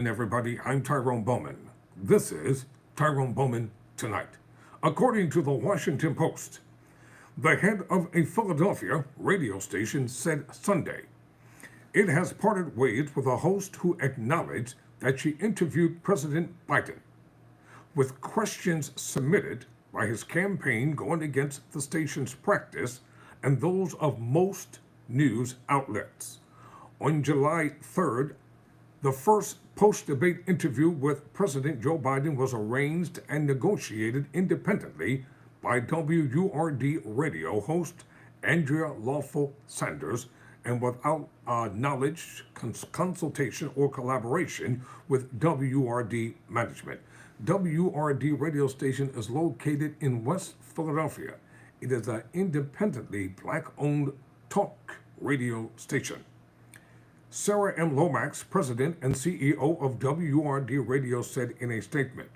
Everybody, I'm Tyrone Bowman. This is Tyrone Bowman Tonight. According to the Washington Post, the head of a Philadelphia radio station said Sunday it has parted ways with a host who acknowledged that she interviewed President Biden, with questions submitted by his campaign going against the station's practice and those of most news outlets. On July 3rd, the first post-debate interview with President Joe Biden was arranged and negotiated independently by WURD radio host Andrea Lawful Sanders and without knowledge, consultation, or collaboration with WURD management. WURD radio station is located in West Philadelphia. It is an independently black-owned talk radio station. Sarah M. Lomax, president and CEO of WURD Radio, said in a statement,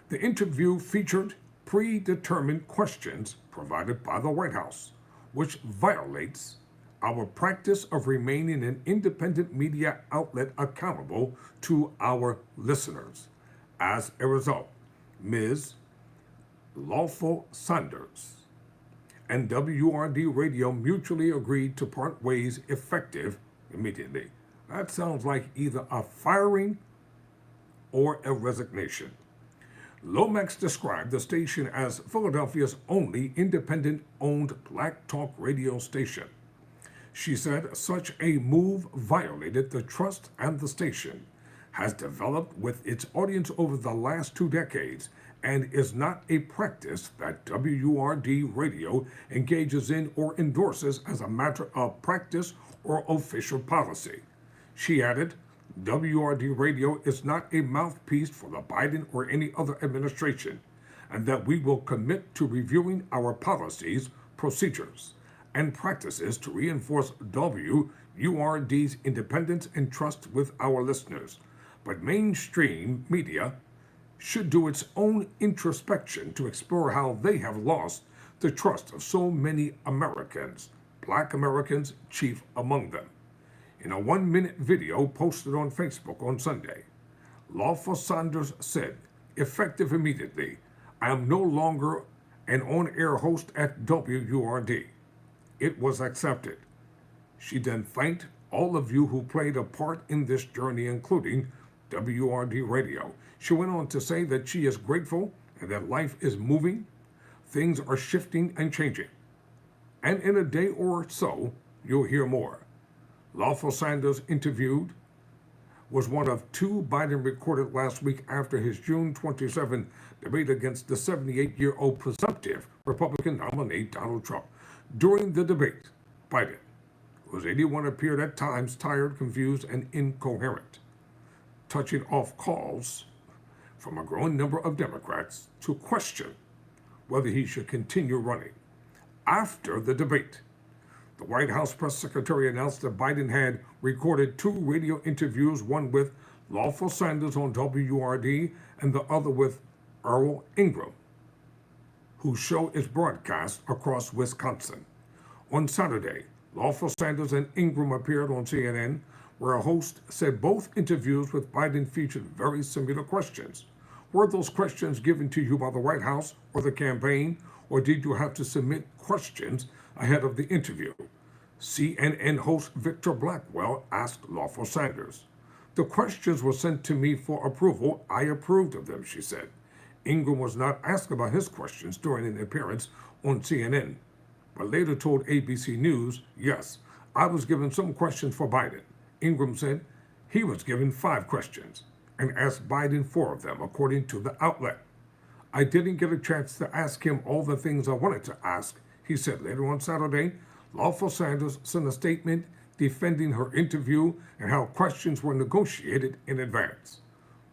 the interview featured predetermined questions provided by the White House, which violates our practice of remaining an independent media outlet accountable to our listeners. As a result, Ms. Lawful Sanders and WURD Radio mutually agreed to part ways effective immediately. That sounds like either a firing or a resignation. Lomax described the station as Philadelphia's only independent-owned black talk radio station. She said such a move violated the trust and the station has developed with its audience over the last 2 decades and is not a practice that WURD Radio engages in or endorses as a matter of practice or official policy. She added, WURD Radio is not a mouthpiece for the Biden or any other administration, and that we will commit to reviewing our policies, procedures, and practices to reinforce WURD's independence and trust with our listeners. But mainstream media should do its own introspection to explore how they have lost the trust of so many Americans, black Americans chief among them. In a 1-minute video posted on Facebook on Sunday, Lawful Sanders said, effective immediately, I am no longer an on-air host at WURD. It was accepted. She then thanked all of you who played a part in this journey, including WURD Radio. She went on to say that she is grateful and that life is moving, things are shifting and changing. And in a day or so, you'll hear more. Lawful Sanders interviewed was one of 2 Biden recorded last week after his June 27 debate against the 78-year-old presumptive Republican nominee Donald Trump. During the debate, Biden, who was 81, appeared at times tired, confused, and incoherent, touching off calls from a growing number of Democrats to question whether he should continue running. After the debate, the White House press secretary announced that Biden had recorded 2 radio interviews, one with Lawful Sanders on WURD and the other with Earl Ingram, whose show is broadcast across Wisconsin. On Saturday, Lawful Sanders and Ingram appeared on CNN, where a host said both interviews with Biden featured very similar questions. Were those questions given to you by the White House or the campaign, or did you have to submit questions ahead of the interview? CNN host Victor Blackwell asked Lawful Sanders. The questions were sent to me for approval. I approved of them, she said. Ingram was not asked about his questions during an appearance on CNN, but later told ABC News, yes, I was given some questions for Biden. Ingram said he was given 5 questions and asked Biden 4 of them, according to the outlet. I didn't get a chance to ask him all the things I wanted to ask, he said. Later on Saturday, Lawful Sanders sent a statement defending her interview and how questions were negotiated in advance.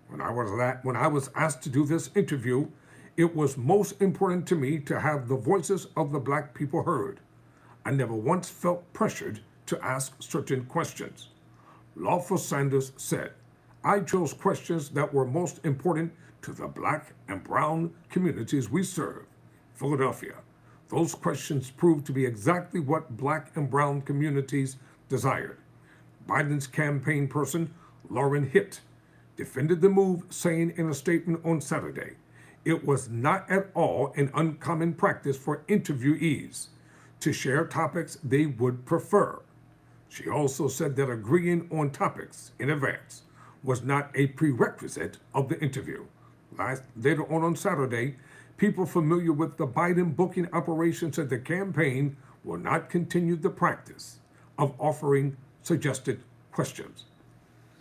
When I was asked to do this interview, it was most important to me to have the voices of the black people heard. I never once felt pressured to ask certain questions. Lawful Sanders said, I chose questions that were most important to the black and brown communities we serve. Philadelphia. Those questions proved to be exactly what black and brown communities desired. Biden's campaign person, Lauren Hitt, defended the move, saying in a statement on Saturday, it was not at all an uncommon practice for interviewees to share topics they would prefer. She also said that agreeing on topics in advance was not a prerequisite of the interview. Later on Saturday, people familiar with the Biden booking operation said the campaign will not continue the practice of offering suggested questions.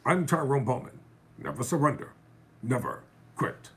I'm Tyrone Bowman. Never surrender. Never quit.